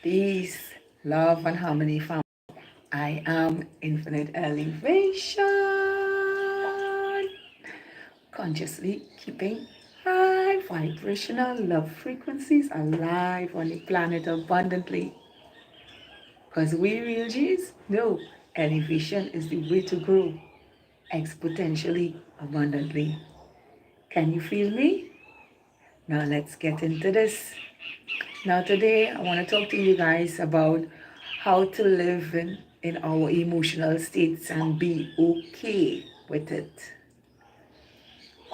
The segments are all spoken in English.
Peace, love, and harmony, family. I am Infinite Elevation, consciously keeping high vibrational love frequencies alive on the planet abundantly. Because we real G's know elevation is the way to grow exponentially, abundantly. Can you feel me? Now let's get into this. Now today I want to talk to you guys about how to live in our emotional states and be okay with it.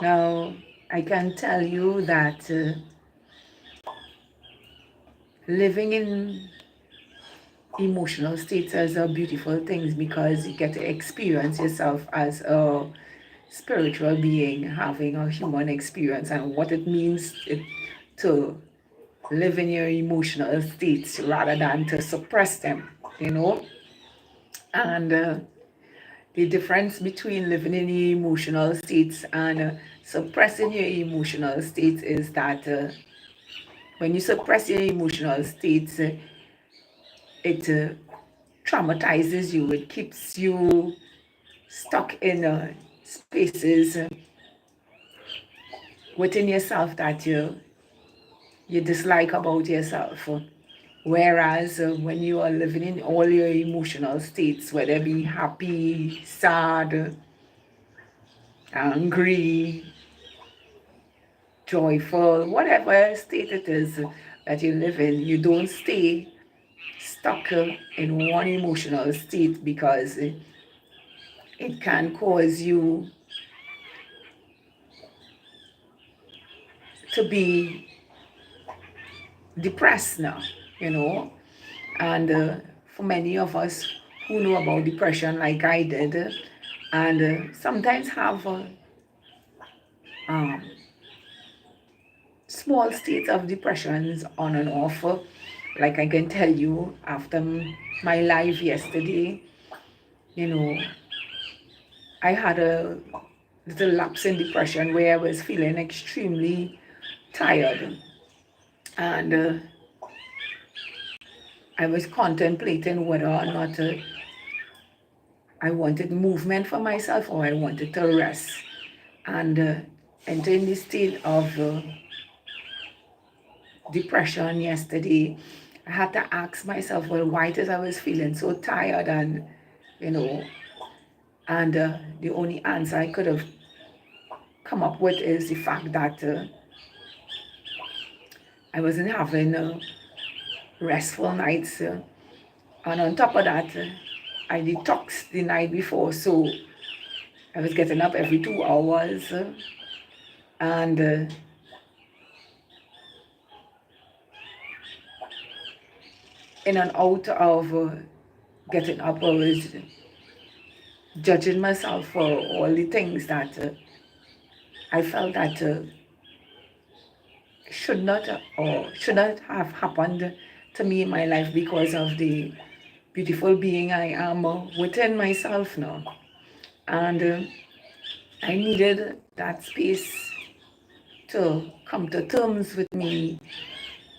Now I can tell you that living in emotional states is a beautiful thing because you get to experience yourself as a spiritual being having a human experience and what it means to live in your emotional states rather than to suppress them, you know. And the difference between living in your emotional states and suppressing your emotional states is that when you suppress your emotional states, it traumatizes you, it keeps you stuck in spaces within yourself that you dislike about yourself. Whereas when you are living in all your emotional states, whether it be happy, sad, angry, joyful, whatever state it is that you live in, you don't stay stuck in one emotional state because it can cause you to be depressed now, you know. And for many of us who know about depression, like I did, and sometimes have um, small states of depressions on and off. Like I can tell you, after my life yesterday, you know, I had a little lapse in depression where I was feeling extremely tired. And I was contemplating whether or not I wanted movement for myself or I wanted to rest. And entering the state of depression yesterday, I had to ask myself, well, why did I was feeling so tired? And, you know, and the only answer I could have come up with is the fact that I wasn't having restful nights. And on top of that, I detoxed the night before, so I was getting up every 2 hours. And in and out of getting up, I was judging myself for all the things that I felt that should not have happened to me in my life because of the beautiful being I am within myself now. And I needed that space to come to terms with me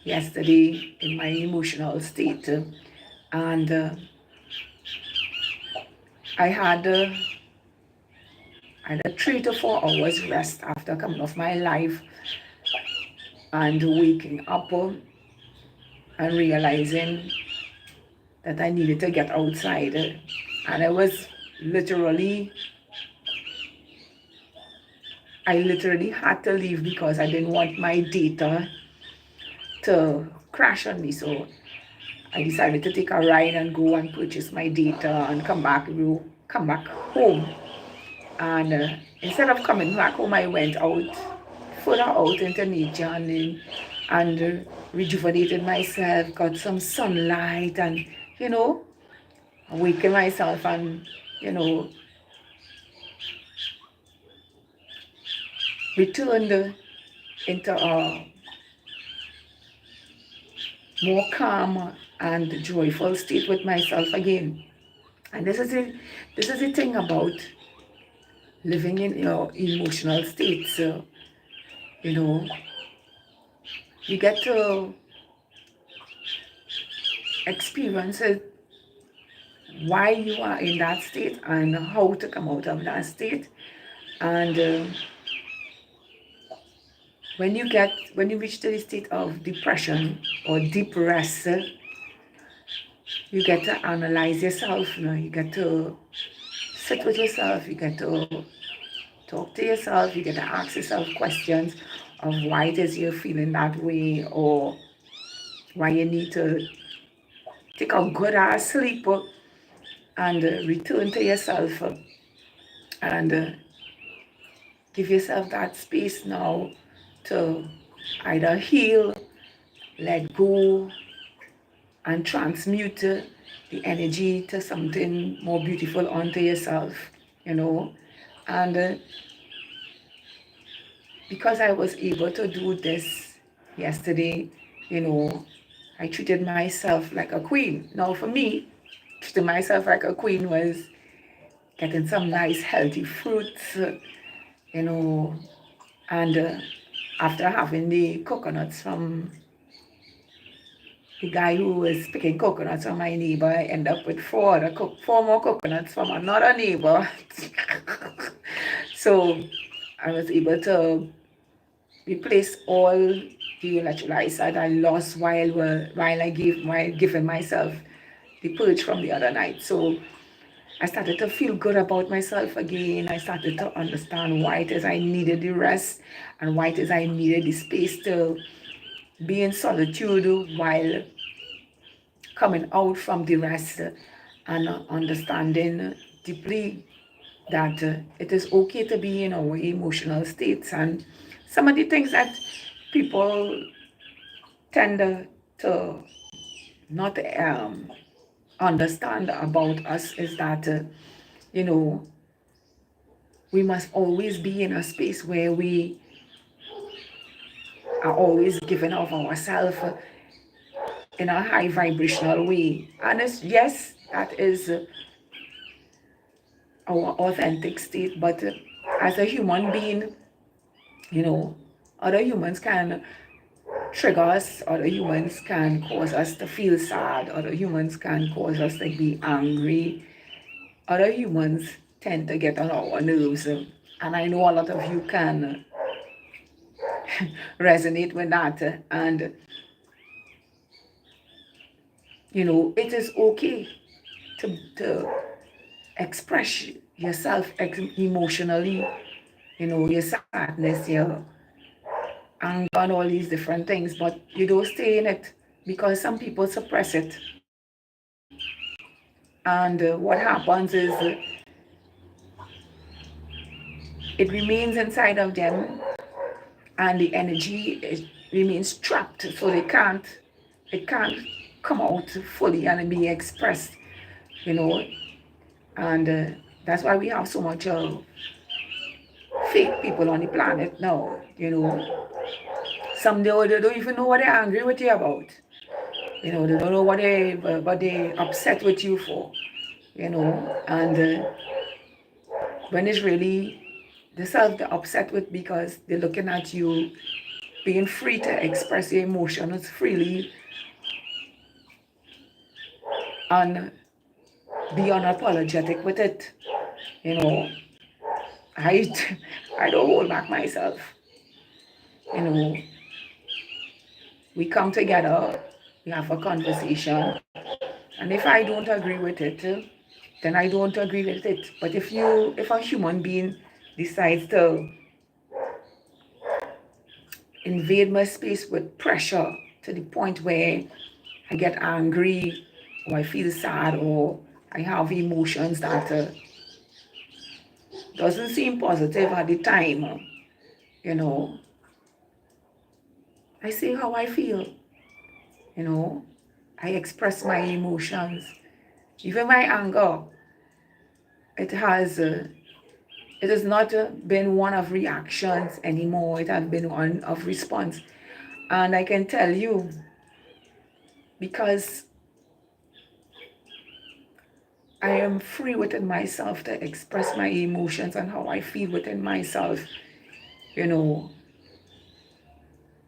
yesterday in my emotional state. And I had a 3 to 4 hours rest after coming off my life and waking up and realizing that I needed to get outside. And literally, I literally had to leave because I didn't want my data to crash on me. So I decided to take a ride and go and purchase my data and come back home. And instead of coming back home, I went further out into nature and rejuvenated myself, got some sunlight, and you know, awaken myself and you know, returned into a more calm and joyful state with myself again. And this is the thing about living in your emotional states. You know, you get to experience it, why you are in that state and how to come out of that state. And when you reach to the state of depression or deep rest, you get to analyze yourself. You get to sit with yourself. You get to talk to yourself. You get to ask yourself questions of why it is you're feeling that way, or why you need to take a good ass sleep and return to yourself, and give yourself that space now to either heal, let go, and transmute the energy to something more beautiful onto yourself, And because I was able to do this yesterday, I treated myself like a queen. Now, for me, treating myself like a queen was getting some nice healthy fruits, and after having the coconuts from the guy who was picking coconuts from my neighbor, I end up with four more coconuts from another neighbor. So I was able to replace all the electrolytes that I lost while giving myself the purge from the other night. So I started to feel good about myself again. I started to understand why it is I needed the rest and why it is I needed the space to be in solitude while coming out from the rest, and understanding deeply that it is okay to be in our emotional states. And some of the things that people tend to not understand about us is that, we must always be in a space where we are always giving of ourselves in a high vibrational way. And yes, that is our authentic state, but as a human being, other humans can trigger us, other humans can cause us to feel sad, other humans can cause us to be angry, other humans tend to get on our nerves. And I know a lot of you can resonate with that. And, it is okay to express yourself emotionally, your sadness, your anger, and all these different things, but you don't stay in it, because some people suppress it. And what happens is it remains inside of them, and the energy remains trapped, so it can't come out fully and be expressed, and that's why we have so much fake people on the planet now. Some they don't even know what they're angry with you about. They don't know what they upset with you for. And when it's really the self they're upset with, because they're looking at you being free to express your emotions freely and be unapologetic with it. I I don't hold back myself. We come together, we have a conversation, and if I don't agree with it, then I don't agree with it. But if a human being decides to invade my space with pressure to the point where I get angry, or I feel sad, or I have emotions that doesn't seem positive at the time, I say how I feel. I express my emotions, even my anger. It has not been one of reactions anymore. It has been one of response. And I can tell you, because I am free within myself to express my emotions and how I feel within myself,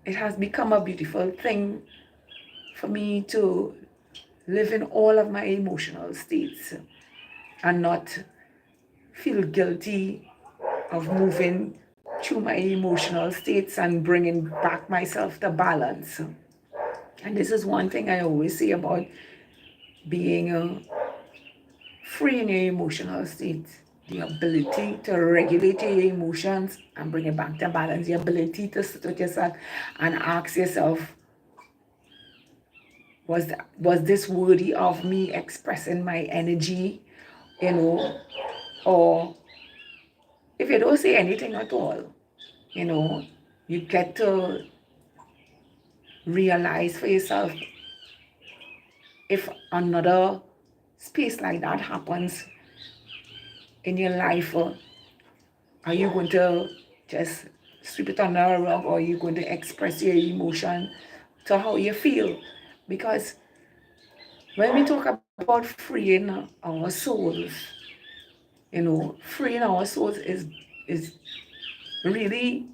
it has become a beautiful thing for me to live in all of my emotional states and not feel guilty of moving through my emotional states and bringing back myself to balance. And this is one thing I always say about being free in your emotional state. The ability to regulate your emotions and bring it back to balance. The ability to sit with yourself and ask yourself, was this worthy of me expressing my energy, you know, or if you don't say anything at all, you know, you get to realize for yourself if another space like that happens in your life, are you going to just sweep it under a rug, or are you going to express your emotion to how you feel? Because when we talk about freeing our souls, you know, freeing our souls is really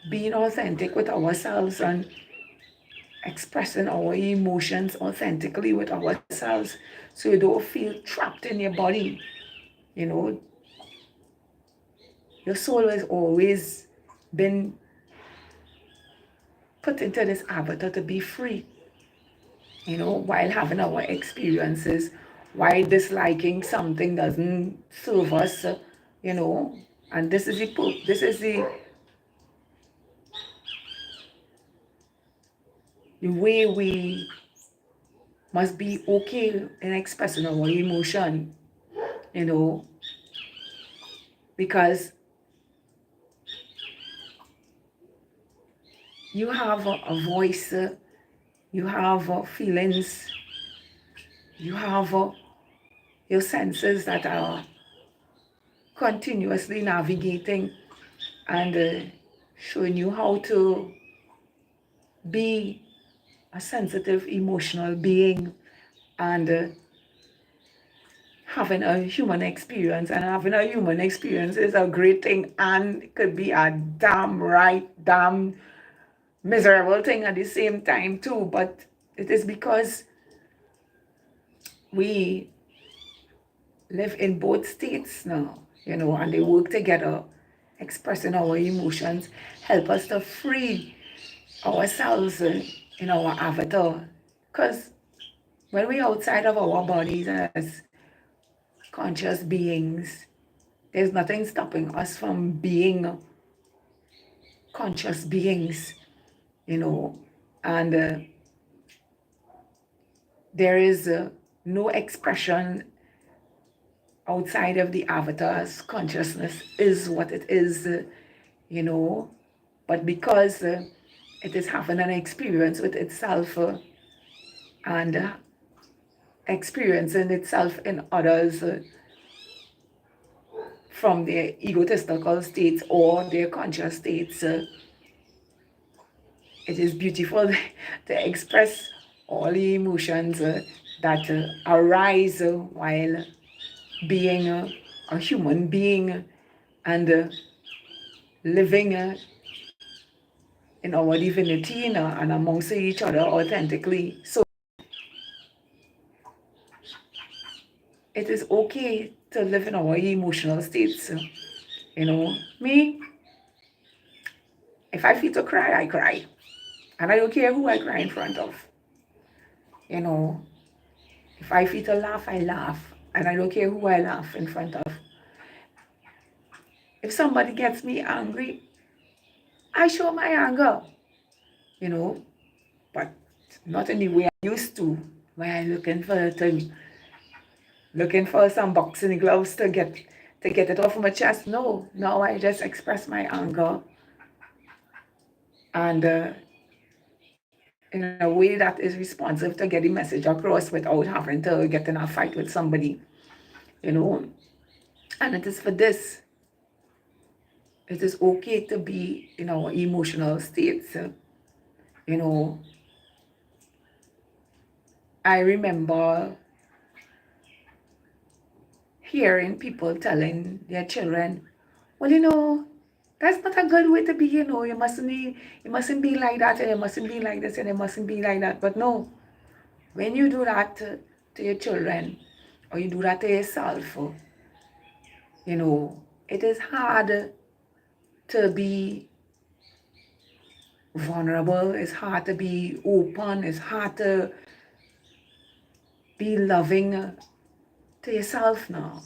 being authentic with ourselves and expressing our emotions authentically with ourselves, so you don't feel trapped in your body. You know, your soul has always been put into this avatar to be free, you know, while having our experiences, while disliking something doesn't serve us, you know, and this is the way we must be okay in expressing our emotion, you know, because you have a voice, you have feelings, you have your senses that are continuously navigating and showing you how to be a sensitive, emotional being and having a human experience. And having a human experience is a great thing and it could be a damn miserable thing at the same time too. But it is because we live in both states now, you know, and they work together, expressing our emotions, help us to free ourselves in our avatar. Because when we're outside of our bodies as conscious beings, there's nothing stopping us from being conscious beings, you know, and there is no expression outside of the avatar's consciousness is what it is, you know, but because it is having an experience with itself and experiencing itself in others from their egotistical states or their conscious states, it is beautiful to express all the emotions that arise while being a human being and living in our divinity and amongst each other authentically. So it is okay to live in our emotional states. You know, me, if I feel to cry, I cry. And I don't care who I cry in front of. You know, if I feel to laugh, I laugh. And I don't care who I laugh in front of. If somebody gets me angry, I show my anger, you know, but not in the way I used to, where I'm looking for some boxing gloves to get it off my chest. No, now I just express my anger and in a way that is responsive to get the message across without having to get in a fight with somebody, you know. And it is for this. It is okay to be in our emotional states, you know. I remember hearing people telling their children, well, you know, that's not a good way to be, you mustn't be like that, and you mustn't be like this, and you mustn't be like that. But no, When you do that to your children, or you do that to yourself, you know, it is hard to be vulnerable, it's hard to be open, it's hard to be loving to yourself now,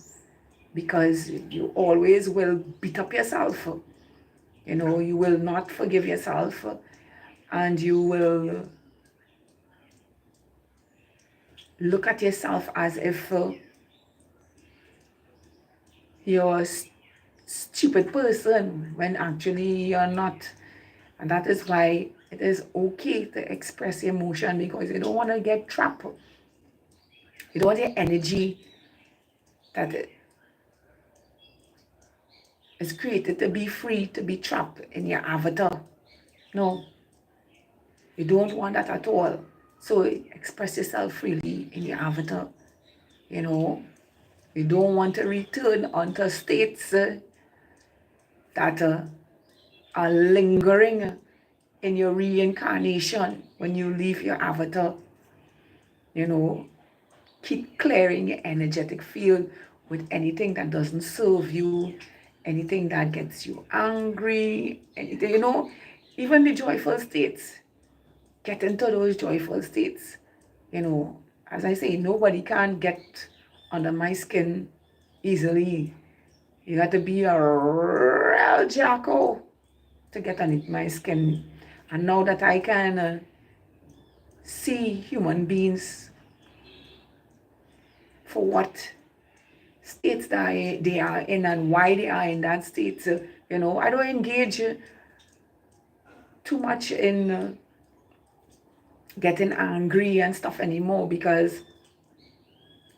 because you always will beat up yourself. You know, you will not forgive yourself, and you will look at yourself as if you're a stupid person when actually you're not. And that is why it is okay to express emotion, because you don't want to get trapped. You don't want your energy that is created to be free to be trapped in your avatar. No, you don't want that at all. So express yourself freely in your avatar. You know, you don't want to return onto states that are lingering in your reincarnation when you leave your avatar. You know, keep clearing your energetic field with anything that doesn't serve you, anything that gets you angry, anything, you know, even the joyful states. Get into those joyful states. You know, as I say, nobody can get under my skin easily. You got to be a real jacko to get underneath my skin. And now that I can see human beings for what states that they are in and why they are in that state, you know, I don't engage too much in getting angry and stuff anymore, because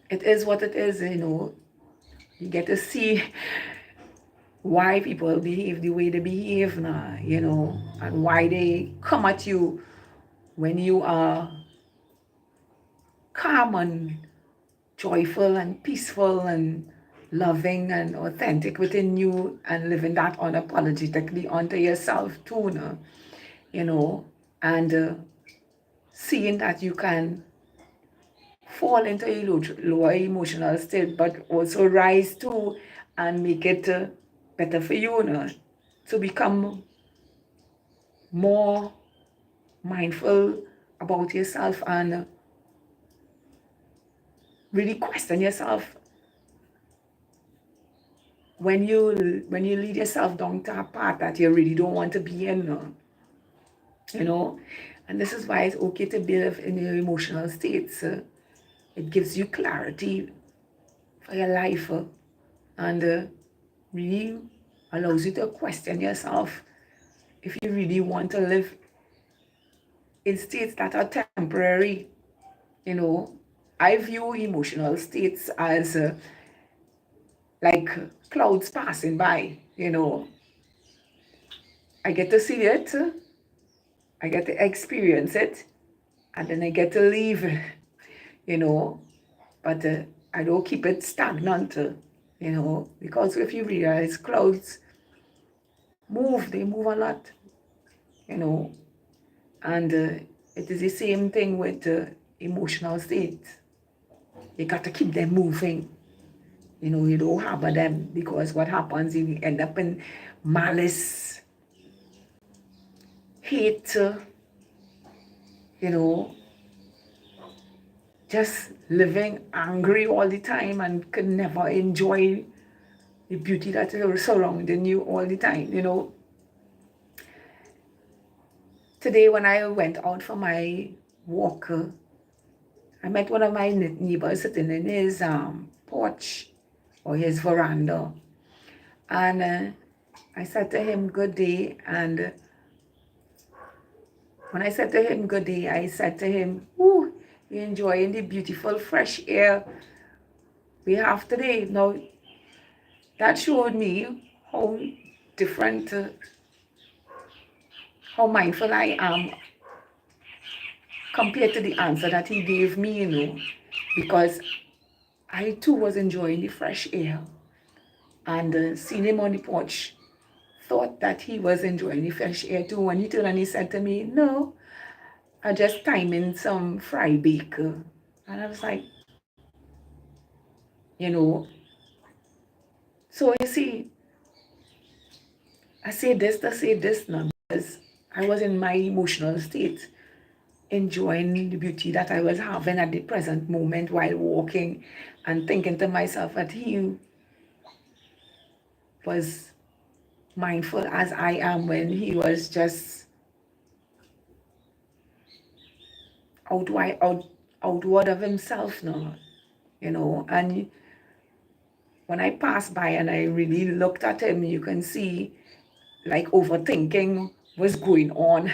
it is what it is, you know. You get to see why people behave the way they behave now, you know, and why they come at you when you are calm and joyful and peaceful and loving and authentic within you, and living that unapologetically onto yourself too, no? You know, and seeing that you can fall into a lower emotional state, but also rise too and make it better for you, no? To become more mindful about yourself and really question yourself when you lead yourself down to a path that you really don't want to be in, you know. And this is why it's okay to live in your emotional states. It gives you clarity for your life, and really allows you to question yourself if you really want to live in states that are temporary. You know, I view emotional states as like clouds passing by, you know. I get to see it, I get to experience it, and then I get to leave, you know. But I don't keep it stagnant, you know, because if you realize clouds move, they move a lot, you know. And it is the same thing with emotional states. You got to keep them moving. You know, you don't harbor them, because what happens, you end up in malice, hate, you know, just living angry all the time and can never enjoy the beauty that is surrounding you all the time, you know. Today when I went out for my walk, I met one of my neighbors sitting in his porch or his veranda. And I said to him, good day. And when I said to him, good day, I said to him, ooh, you're enjoying the beautiful fresh air we have today. Now, that showed me how different, how mindful I am compared to the answer that he gave me, you know, because I too was enjoying the fresh air. And seeing him on the porch, thought that he was enjoying the fresh air too. When he turned and he said to me, no, I just timing some fry bake. And I was like, you know, so you see, I say this to say this now because I was in my emotional state, enjoying the beauty that I was having at the present moment while walking and thinking to myself that he was mindful as I am when he was just outward of himself now, and when I passed by and I really looked at him, you can see like overthinking was going on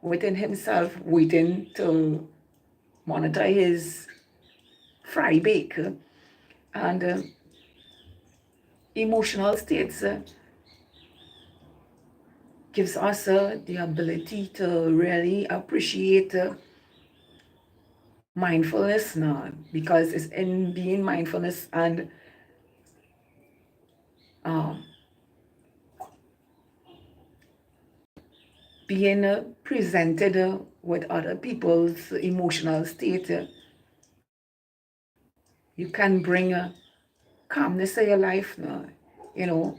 within himself, waiting to monitor his fry bake. And emotional states gives us the ability to really appreciate mindfulness now, because it's in being mindfulness and um, being presented with other people's emotional state, you can bring a calmness to your life now, you know,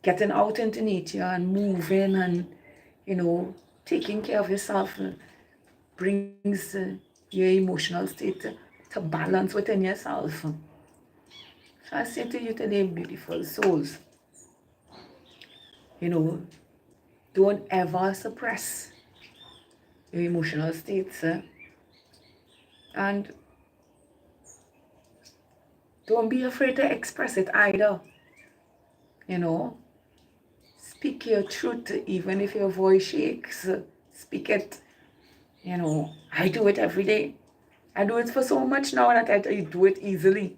getting out into nature and moving and, taking care of yourself brings your emotional state to balance within yourself. So I say to you today, beautiful souls, don't ever suppress your emotional states, and don't be afraid to express it either. Speak your truth, even if your voice shakes. Speak it. I do it every day. I do it for so much now that I do it easily.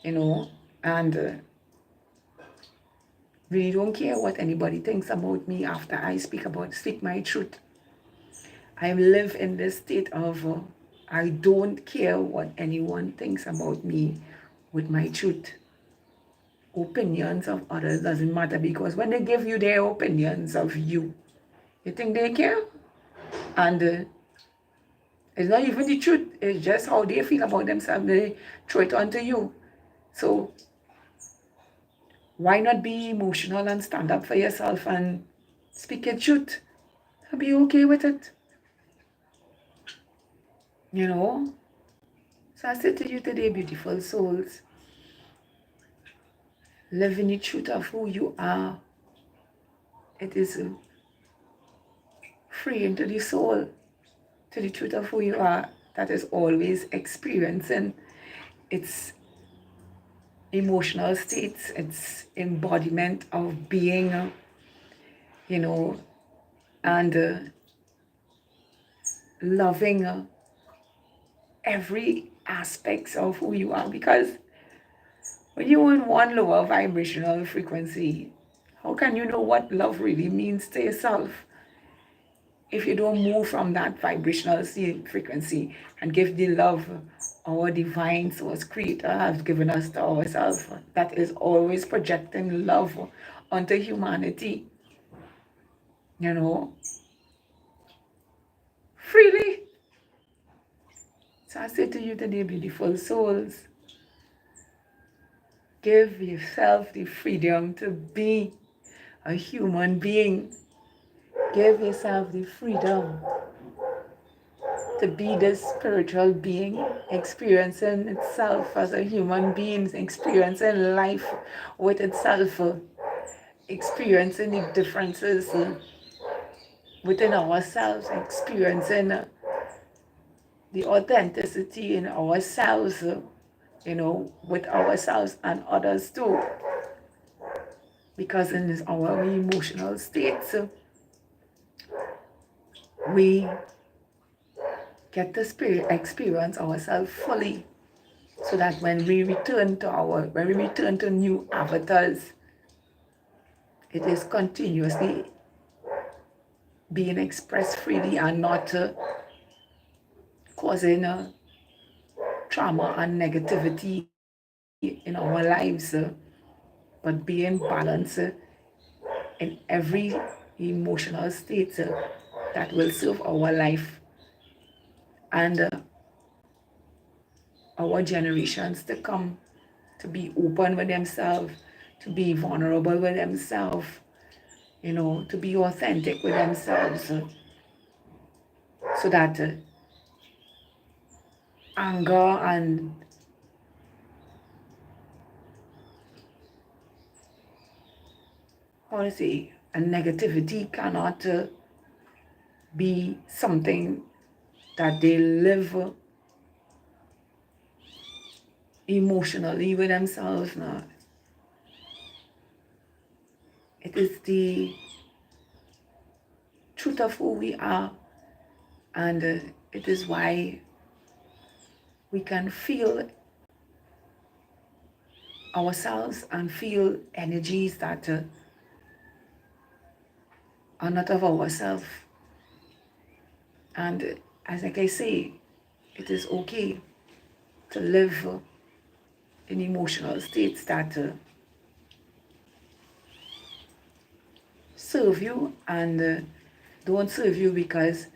And really don't care what anybody thinks about me after I speak my truth. I live in this state of I don't care what anyone thinks about me with my truth. Opinions of others doesn't matter, because when they give you their opinions of you, you think they care? And it's not even the truth, it's just how they feel about themselves. They throw it onto you. So why not be emotional and stand up for yourself and speak your truth and be okay with it? So I say to you today, beautiful souls, live in the truth of who you are. It is free into the soul, to the truth of who you are, that is always experiencing its emotional states, its embodiment of being, and loving every aspect of who you are. Because when you're in one lower vibrational frequency, how can you know what love really means to yourself if you don't move from that vibrational frequency and give the love our divine source creator has given us to ourselves, that is always projecting love onto humanity, freely. So I say to you today, beautiful souls, give yourself the freedom to be a human being. Give yourself the freedom to be this spiritual being, experiencing itself as a human being, experiencing life with itself, experiencing the differences within ourselves, experiencing the authenticity in ourselves, with ourselves and others too. Because in our emotional states, we get to experience ourselves fully, so that when we return to new avatars, it is continuously being expressed freely and not causing trauma and negativity in our lives, but being balanced in every emotional state, that will serve our life and our generations to come, to be open with themselves, to be vulnerable with themselves, to be authentic with themselves, so that anger and and negativity cannot be something that they live emotionally with themselves now. It is the truth of who we are, and it is why we can feel ourselves and feel energies that are not of ourselves. And as like I say, it is okay to live in emotional states that serve you and don't serve you, because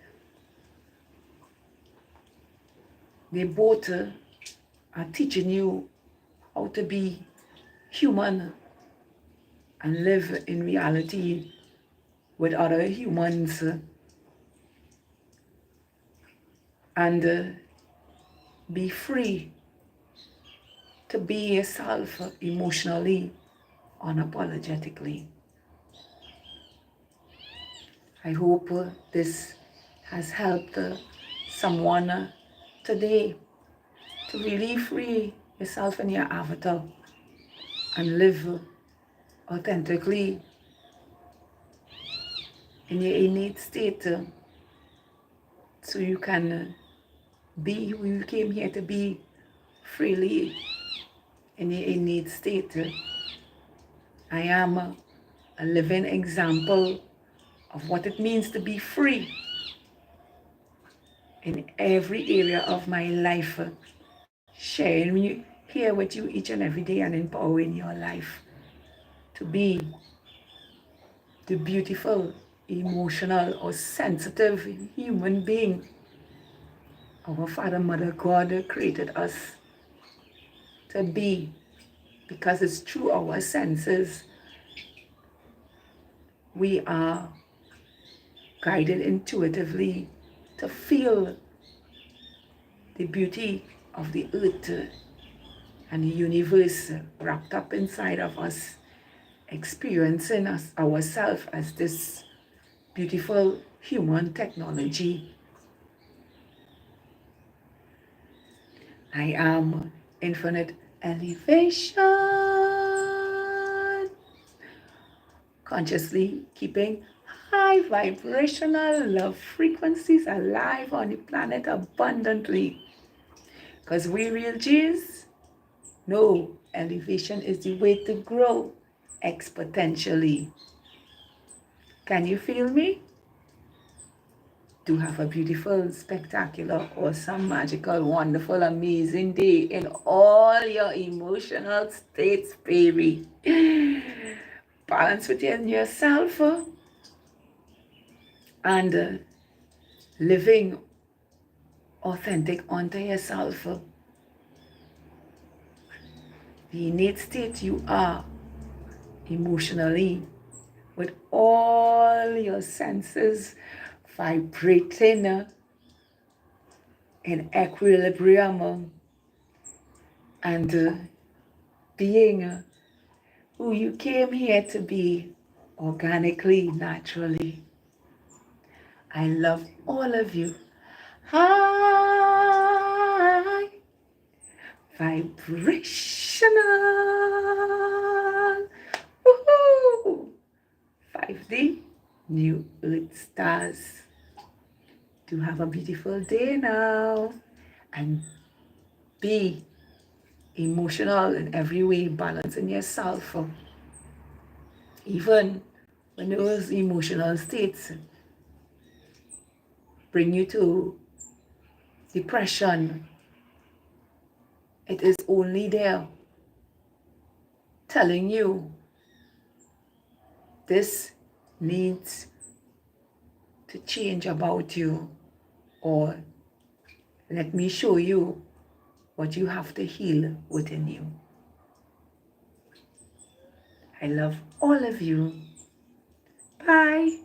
they both are teaching you how to be human and live in reality with other humans and be free to be yourself emotionally, unapologetically. I hope this has helped someone today to really free yourself and your avatar and live authentically in your innate state, so you can be who you came here to be freely in your innate state. I am a living example of what it means to be free in every area of my life, sharing here with you each and every day and empowering your life to be the beautiful, emotional, or sensitive human being our Father, Mother, God created us to be, because it's through our senses we are guided intuitively to feel the beauty of the earth and the universe wrapped up inside of us, experiencing ourselves as this beautiful human technology. I am infinite elevation, consciously keeping high vibrational love frequencies alive on the planet abundantly. Because we real G's know elevation is the way to grow exponentially. Can you feel me? Do have a beautiful, spectacular, awesome, magical, wonderful, amazing day in all your emotional states, baby. Balance within yourself and living authentic unto yourself. The innate state you are emotionally, with all your senses vibrating in equilibrium and being who you came here to be organically, naturally. I love all of you. High vibrational. Woohoo! 5D, New Earth Stars. Do have a beautiful day now and be emotional in every way, balancing yourself. Even when those emotional states bring you to depression, it is only there telling you this needs to change about you, or let me show you what you have to heal within you. I love all of you. Bye.